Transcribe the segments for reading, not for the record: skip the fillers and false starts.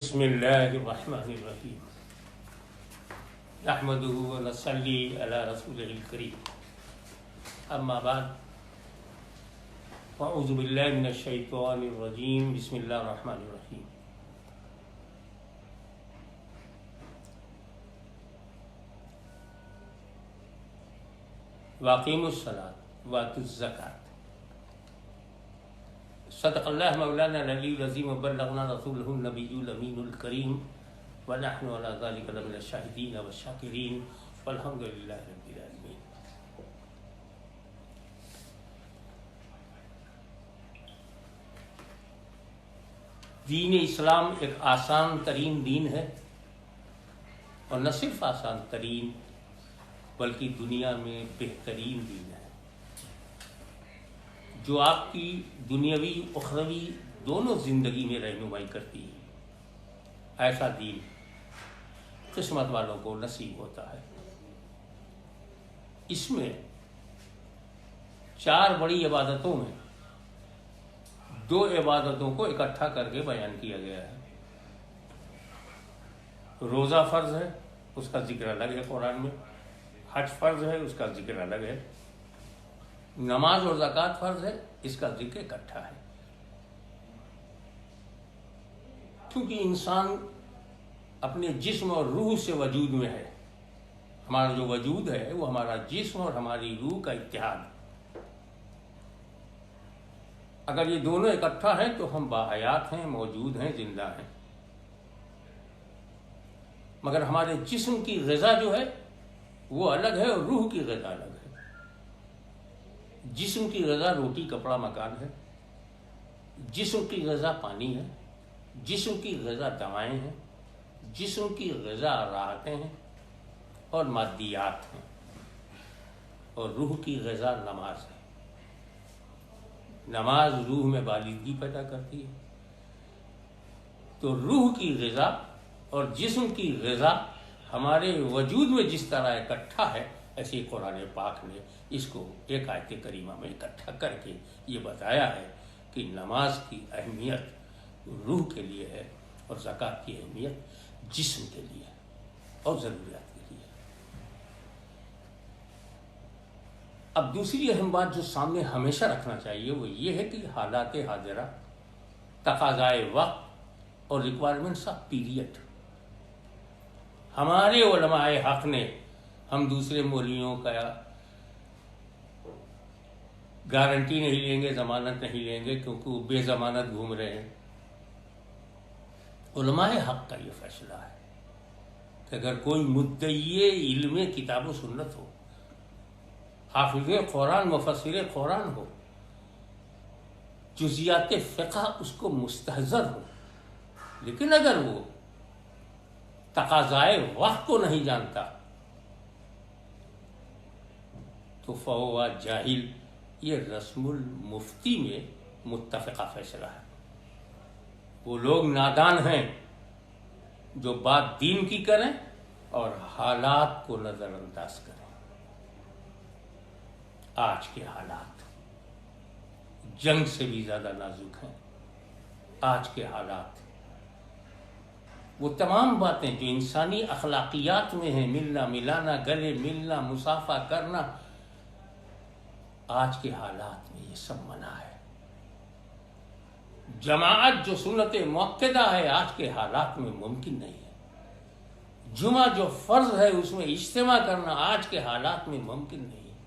بسم اللہ الرحمن الرحیم نحمده ونصلی علی رسولہ الکریم اما بعد فاعوذ باللہ من الشیطان الرجیم بسم اللہ الرحمن الرحیم واقیموا الصلاۃ وآتوا الزکاۃ صدق اللہ مولانا العلی العظیم وبلغنا رسولہ النبی الامین الکریم ونحن علی ذلک لمن الشاہدین والشاکرین والحمد للہ رب العالمین۔ دین اسلام ایک آسان ترین دین ہے، اور نہ صرف آسان ترین بلکہ دنیا میں بہترین دین ہے، جو آپ کی دنیاوی اخروی دونوں زندگی میں رہنمائی کرتی ہے۔ ایسا دین قسمت والوں کو نصیب ہوتا ہے۔ اس میں 4 بڑی عبادتوں میں 2 عبادتوں کو اکٹھا کر کے بیان کیا گیا ہے۔ روزہ فرض ہے، اس کا ذکر الگ ہے قرآن میں۔ حج فرض ہے، اس کا ذکر الگ ہے۔ نماز اور زکوٰۃ فرض ہے، اس کا ذکر اکٹھا ہے۔ کیونکہ انسان اپنے جسم اور روح سے وجود میں ہے۔ ہمارا جو وجود ہے وہ ہمارا جسم اور ہماری روح کا اتحاد۔ اگر یہ دونوں اکٹھا ہیں تو ہم باحیات ہیں، موجود ہیں، زندہ ہیں۔ مگر ہمارے جسم کی غذا جو ہے وہ الگ ہے، اور روح کی غذا الگ ہے۔ جسم کی غذا روٹی کپڑا مکان ہے، جسم کی غذا پانی ہے، جسم کی غذا دوائیں ہیں، جسم کی غذا راحتیں ہیں اور مادیات ہیں، اور روح کی غذا نماز ہے۔ نماز روح میں بالغی پیدا کرتی ہے۔ تو روح کی غذا اور جسم کی غذا ہمارے وجود میں جس طرح اکٹھا ہے، ایسے ہی قرآن پاک نے اس کو ایک آیت کریمہ میں اکٹھا کر کے یہ بتایا ہے کہ نماز کی اہمیت روح کے لیے ہے، اور زکوٰۃ کی اہمیت جسم کے لیے اور ضروریات کے لیے۔ اب دوسری اہم بات جو سامنے ہمیشہ رکھنا چاہیے وہ یہ ہے کہ حالات حاضرہ، تقاضائے وقت اور ریکوائرمنٹس آف پیریڈ، ہمارے علماء حق نے ہم دوسرے مولویوں کا گارنٹی نہیں لیں گے، ضمانت نہیں لیں گے، کیونکہ وہ بے ضمانت گھوم رہے ہیں۔ علماء حق کا یہ فیصلہ ہے کہ اگر کوئی مدعی علم کتاب و سنت ہو، حافظ قرآن، مفسر قرآن ہو، جزیات فقہ اس کو مستحضر ہو، لیکن اگر وہ تقاضائے وقت کو نہیں جانتا تو فہو جاہل، یہ رسم المفتی میں متفقہ فیصلہ ہے۔ وہ لوگ نادان ہیں جو بات دین کی کریں اور حالات کو نظر انداز کریں۔ آج کے حالات جنگ سے بھی زیادہ نازک ہیں۔ آج کے حالات وہ تمام باتیں جو انسانی اخلاقیات میں ہیں، ملنا ملانا، گلے ملنا، مصافحہ کرنا، آج کے حالات میں یہ سب منع ہے۔ جماعت جو سنت مؤکدہ ہے آج کے حالات میں ممکن نہیں ہے۔ جمعہ جو فرض ہے اس میں اجتماع کرنا آج کے حالات میں ممکن نہیں ہے۔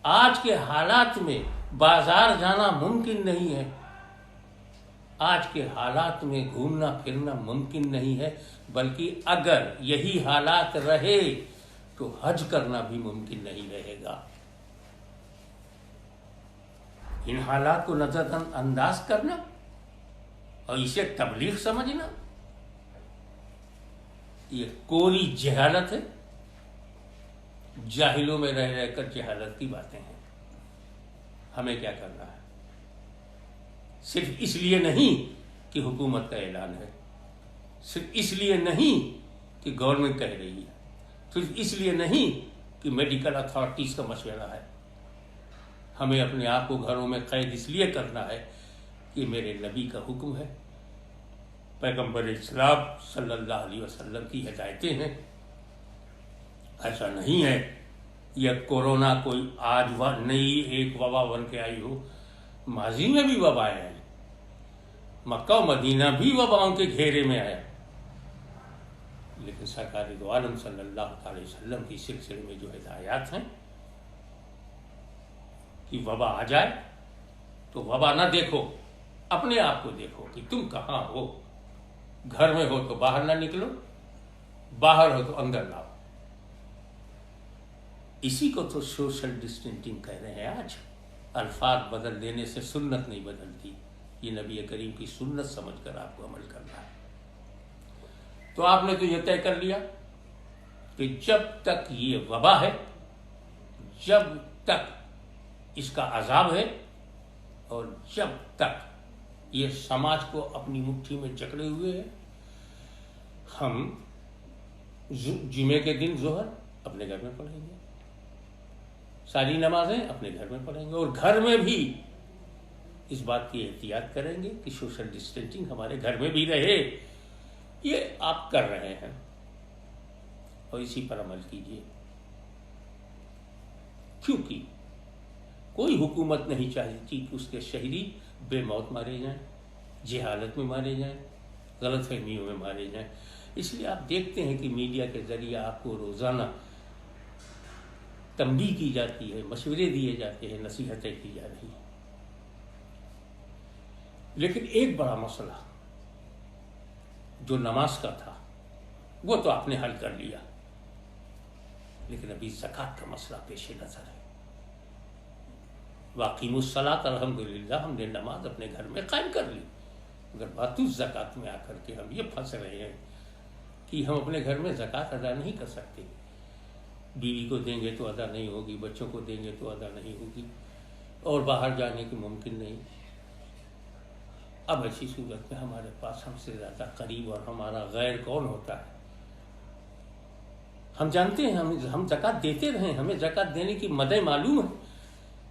آج کے حالات میں بازار جانا ممکن نہیں ہے۔ آج کے حالات میں گھومنا پھرنا ممکن نہیں ہے، بلکہ اگر یہی حالات رہے تو حج کرنا بھی ممکن نہیں رہے گا۔ ان حالات کو نظر انداز کرنا اور اسے تبلیغ سمجھنا یہ کوری جہالت ہے۔ جاہلوں میں رہ رہ کر جہالت کی باتیں ہیں۔ ہمیں کیا کرنا ہے؟ صرف اس لیے نہیں کہ حکومت کا اعلان ہے، صرف اس لیے نہیں کہ گورنمنٹ کہہ رہی ہے، صرف اس لیے نہیں کہ میڈیکل اتھارٹیز کا مشورہ ہے، ہمیں اپنے آپ کو گھروں میں قید اس لیے کرنا ہے کہ میرے نبی کا حکم ہے، پیغمبر اسلام صلی اللہ علیہ وسلم کی ہدایتیں ہیں۔ ایسا نہیں ہے یہ کورونا کوئی آج نئی ایک وبا بن کے آئی ہو، ماضی میں بھی وبائیں ہیں، مکہ و مدینہ بھی وباؤں کے گھیرے میں آیا، لیکن سرکار دو عالم صلی اللہ علیہ وسلم کی سلسلے میں جو ہدایات ہیں کہ وبا آ جائے تو وبا نہ دیکھو، اپنے آپ کو دیکھو کہ تم کہاں ہو، گھر میں ہو تو باہر نہ نکلو، باہر ہو تو اندر نہ ہو۔ اسی کو تو سوشل ڈسٹینسنگ کہہ رہے ہیں۔ آج الفاظ بدل دینے سے سنت نہیں بدلتی، یہ نبی کریم کی سنت سمجھ کر آپ کو عمل کرنا ہے۔ تو آپ نے تو یہ طے کر لیا کہ جب تک یہ وبا ہے، جب تک اس کا عذاب ہے، اور جب تک یہ سماج کو اپنی مٹھی میں جکڑے ہوئے ہے، ہم جمعے کے دن ظہر اپنے گھر میں پڑھیں گے، ساری نمازیں اپنے گھر میں پڑھیں گے، اور گھر میں بھی اس بات کی احتیاط کریں گے کہ سوشل ڈسٹینسنگ ہمارے گھر میں بھی رہے۔ یہ آپ کر رہے ہیں اور اسی پر عمل کیجیے، کیونکہ کوئی حکومت نہیں چاہتی کہ اس کے شہری بے موت مارے جائیں، جہالت میں مارے جائیں، غلط فہمیوں میں مارے جائیں۔ اس لیے آپ دیکھتے ہیں کہ میڈیا کے ذریعے آپ کو روزانہ تنبیہ کی جاتی ہے، مشورے دیے جاتے ہیں، نصیحتیں کی جا رہی ہیں۔ لیکن ایک بڑا مسئلہ جو نماز کا تھا وہ تو آپ نے حل کر لیا، لیکن ابھی زکوٰۃ کا مسئلہ پیش نظر ہے۔ واقیم الصلاۃ، الحمدللہ ہم نے نماز اپنے گھر میں قائم کر لی، مگر بات زکوٰۃ میں آ کر کے ہم یہ پھنس رہے ہیں کہ ہم اپنے گھر میں زکوٰۃ ادا نہیں کر سکتے۔ بیوی کو دیں گے تو ادا نہیں ہوگی، بچوں کو دیں گے تو ادا نہیں ہوگی، اور باہر جانے کی ممکن نہیں۔ اب ایسی صورت میں ہمارے پاس ہم سے زیادہ قریب اور ہمارا غیر کون ہوتا ہے؟ ہم جانتے ہیں، ہم زکوٰۃ دیتے رہے، ہمیں زکوٰۃ دینے کی مدعا معلوم ہے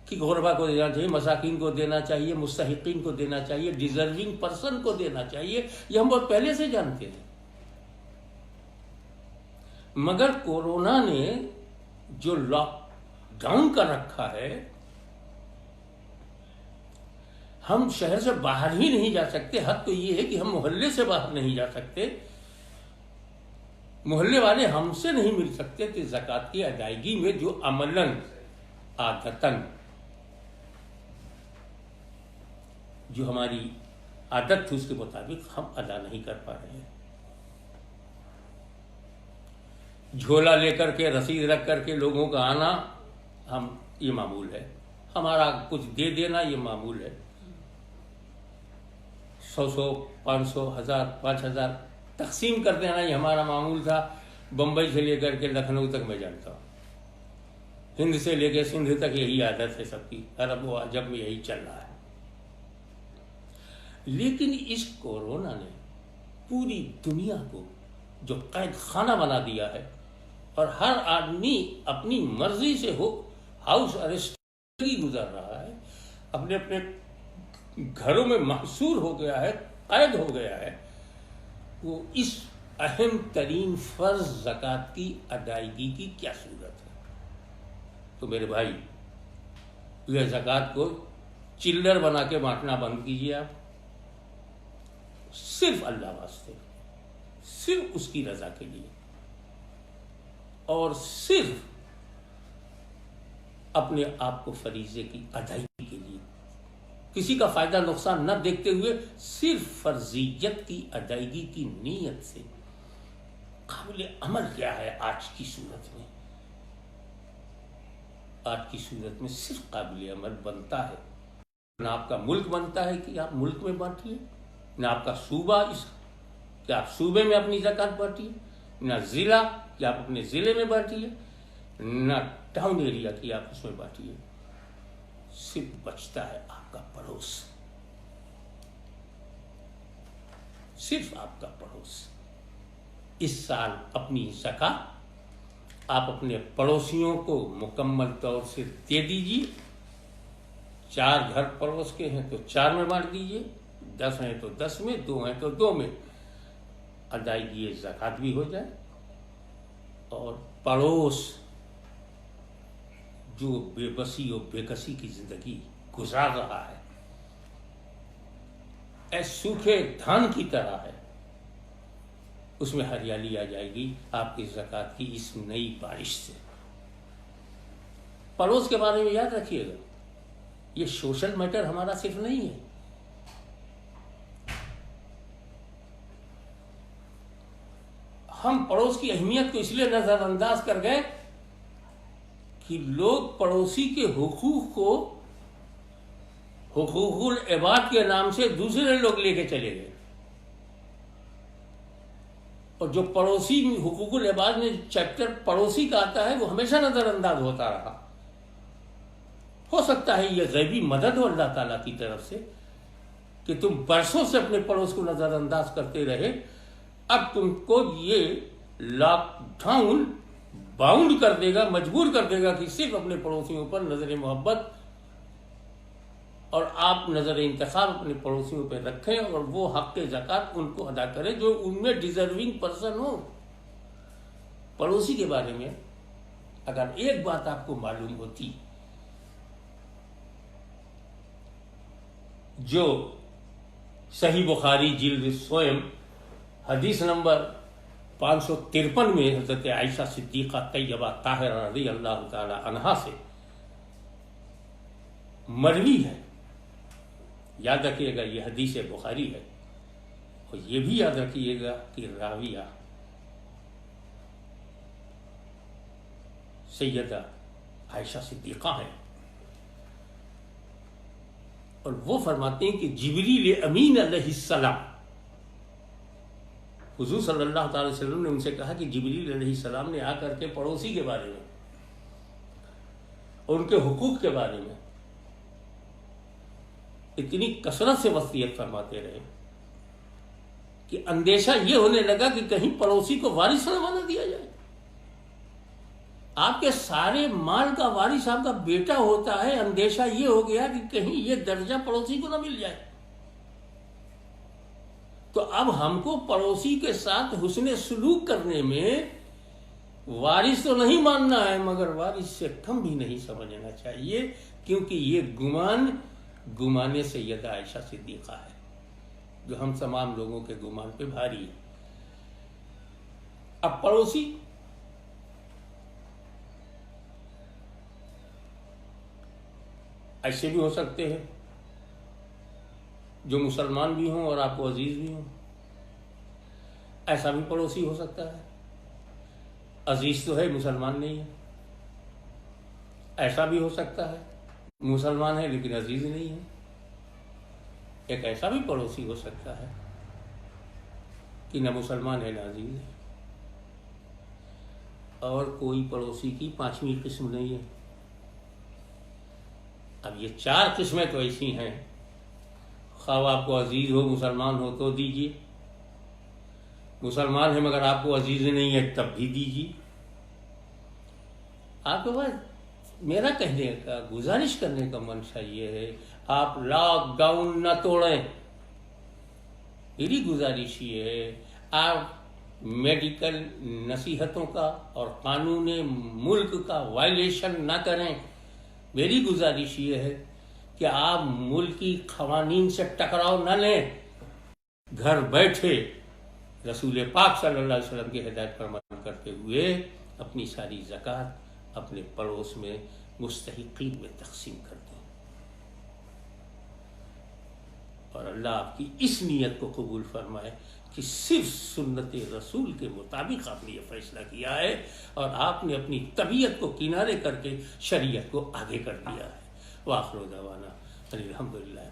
کہ غربا کو دینا چاہیے، مساکین کو دینا چاہیے، مستحقین کو دینا چاہیے، ڈیزرونگ پرسن کو دینا چاہیے، یہ ہم بہت پہلے سے جانتے تھے۔ مگر کورونا نے جو لاک ڈاؤن کر رکھا ہے، ہم شہر سے باہر ہی نہیں جا سکتے، حد تو یہ ہے کہ ہم محلے سے باہر نہیں جا سکتے، محلے والے ہم سے نہیں مل سکتے کہ زکوٰۃ کی ادائیگی میں جو عملاً عادتاً جو ہماری عادت تھی اس کے مطابق ہم ادا نہیں کر پا رہے ہیں۔ جھولا لے کر کے، رسید رکھ کر کے لوگوں کا آنا یہ معمول ہے، ہمارا کچھ دے دینا یہ معمول ہے، 100 500 1000 5000 تقسیم کر دینا یہ ہمارا معمول تھا۔ بمبئی سے لے کر کے لکھنؤ تک میں جانتا ہوں، ہند سے لے کے سندھ تک یہی عادت ہے سب کی، عرب و عجم میں یہی چل رہا ہے۔ لیکن اس کورونا نے پوری دنیا کو جو قید خانہ بنا دیا ہے، اور ہر آدمی اپنی مرضی سے ہاؤس اریسٹ کی گزر رہا ہے، اپنے اپنے گھروں میں محصور ہو گیا ہے، قید ہو گیا ہے، وہ اس اہم ترین فرض زکوٰۃ کی ادائیگی کی کیا صورت ہے؟ تو میرے بھائی، یہ زکوٰۃ کو چلر بنا کے بانٹنا بند کیجیے، آپ صرف اللہ واسطے، صرف اس کی رضا کے لیے، اور صرف اپنے آپ کو فریضے کی ادائیگی کے لیے، کسی کا فائدہ نقصان نہ دیکھتے ہوئے صرف فرضیت کی ادائیگی کی نیت سے۔ قابل عمل کیا ہے آج کی صورت میں؟ آج کی صورت میں صرف قابل عمل بنتا ہے، نہ آپ کا ملک بنتا ہے کہ آپ ملک میں بانٹیے، نہ آپ کا صوبہ کہ آپ صوبے میں اپنی زکوٰۃ بانٹیے، نہ ضلع کہ آپ اپنے ضلع میں بانٹیے، نہ ٹاؤن ایریا کی آپ اس میں بانٹیے، صرف بچتا ہے آپ کا پڑوس، صرف آپ کا پڑوس۔ اس سال اپنی زکوٰۃ آپ اپنے پڑوسیوں کو مکمل طور سے دے دیجیے، 4 گھر پڑوس کے ہیں تو 4 میں بانٹ دیجئے، 10 ہیں تو 10 میں، 2 ہیں تو 2 میں، ادائیگی زکوٰۃ بھی ہو جائے، اور پڑوس جو بے بسی اور بے کسی کی زندگی گزار رہا ہے، ایسے سوکھے دھان کی طرح ہے، اس میں ہریالی آ جائے گی آپ کی زکوٰۃ کی اس نئی بارش سے۔ پڑوس کے بارے میں یاد رکھیے گا، یہ سوشل میٹر ہمارا صرف نہیں ہے، ہم پڑوس کی اہمیت کو اس لیے نظر انداز کر گئے کہ لوگ پڑوسی کے حقوق کو حقوق العباد کے نام سے دوسرے لوگ لے کے چلے گئے، اور جو پڑوسی حقوق العباد میں چیپٹر پڑوسی کا آتا ہے وہ ہمیشہ نظر انداز ہوتا رہا۔ ہو سکتا ہے یہ غیبی مدد ہو اللہ تعالیٰ کی طرف سے کہ تم برسوں سے اپنے پڑوس کو نظر انداز کرتے رہے، اب تم کو یہ لاک ڈاؤن باؤنڈ کر دے گا، مجبور کر دے گا کہ صرف اپنے پڑوسیوں پر نظر محبت اور آپ نظر انتخاب اپنے پڑوسیوں پہ رکھیں، اور وہ حق زکوٰۃ ان کو ادا کریں جو ان میں ڈیزرونگ پرسن ہو۔ پڑوسی کے بارے میں اگر ایک بات آپ کو معلوم ہوتی، جو صحیح بخاری جلد سوئم حدیث نمبر 553 میں حضرت عائشہ صدیقہ طیبہ طاہرہ رضی اللہ تعالی عنہا سے مروی ہے، یاد رکھیے گا یہ حدیث بخاری ہے، اور یہ بھی یاد رکھیے گا کہ راویہ سیدہ عائشہ صدیقہ ہیں، اور وہ فرماتے ہیں کہ جبریل امین علیہ السلام، حضور صلی اللہ تعالی وسلم نے ان سے کہا کہ جبریل علیہ السلام نے آ کر کے پڑوسی کے بارے میں اور ان کے حقوق کے بارے میں اتنی کثرت سے وصیت فرماتے رہے کہ اندیشہ یہ ہونے لگا کہ کہیں پڑوسی کو وارث نہ بنا دیا جائے۔ آپ کے سارے مال کا وارث آپ کا بیٹا ہوتا ہے، اندیشہ یہ ہو گیا کہ کہیں یہ درجہ پڑوسی کو نہ مل جائے، تو اب ہم کو پڑوسی کے ساتھ حسن سلوک کرنے میں وارث تو نہیں ماننا ہے، مگر وارث سے کم بھی نہیں سمجھنا چاہیے، کیونکہ یہ گمان سیدہ عائشہ صدیقہ ہے جو ہم تمام لوگوں کے گمان پہ بھاری ہے۔ اب پڑوسی ایسے بھی ہو سکتے ہیں جو مسلمان بھی ہوں اور آپ کو عزیز بھی ہوں، ایسا بھی پڑوسی ہو سکتا ہے، عزیز تو ہے مسلمان نہیں ہے، ایسا بھی ہو سکتا ہے مسلمان ہے لیکن عزیز نہیں ہے، ایک ایسا بھی پڑوسی ہو سکتا ہے کہ نہ مسلمان ہے نہ عزیز ہے، اور کوئی پڑوسی کی 5ویں قسم نہیں ہے۔ اب یہ 4 قسمیں تو ایسی ہیں، خواہ آپ کو عزیز ہو مسلمان ہو تو دیجیے، مسلمان ہے مگر آپ کو عزیز نہیں ہے تب بھی دیجیے۔ آپ کے پاس میرا کہنے کا گزارش کرنے کا منشا یہ ہے، آپ لاک ڈاؤن نہ توڑیں، میری گزارش یہ ہے آپ میڈیکل نصیحتوں کا اور قانون ملک کا وائلیشن نہ کریں، میری گزارش یہ ہے کہ آپ ملکی قوانین سے ٹکراؤ نہ لیں، گھر بیٹھے رسول پاک صلی اللہ علیہ وسلم کی ہدایت پر عمل کرتے ہوئے اپنی ساری زکوٰۃ اپنے پڑوس میں مستحقین میں تقسیم کر دیں، اور اللہ آپ کی اس نیت کو قبول فرمائے کہ صرف سنت رسول کے مطابق آپ نے یہ فیصلہ کیا ہے، اور آپ نے اپنی طبیعت کو کنارے کر کے شریعت کو آگے کر دیا ہے۔ وآخر دعوانا الحمدللہ۔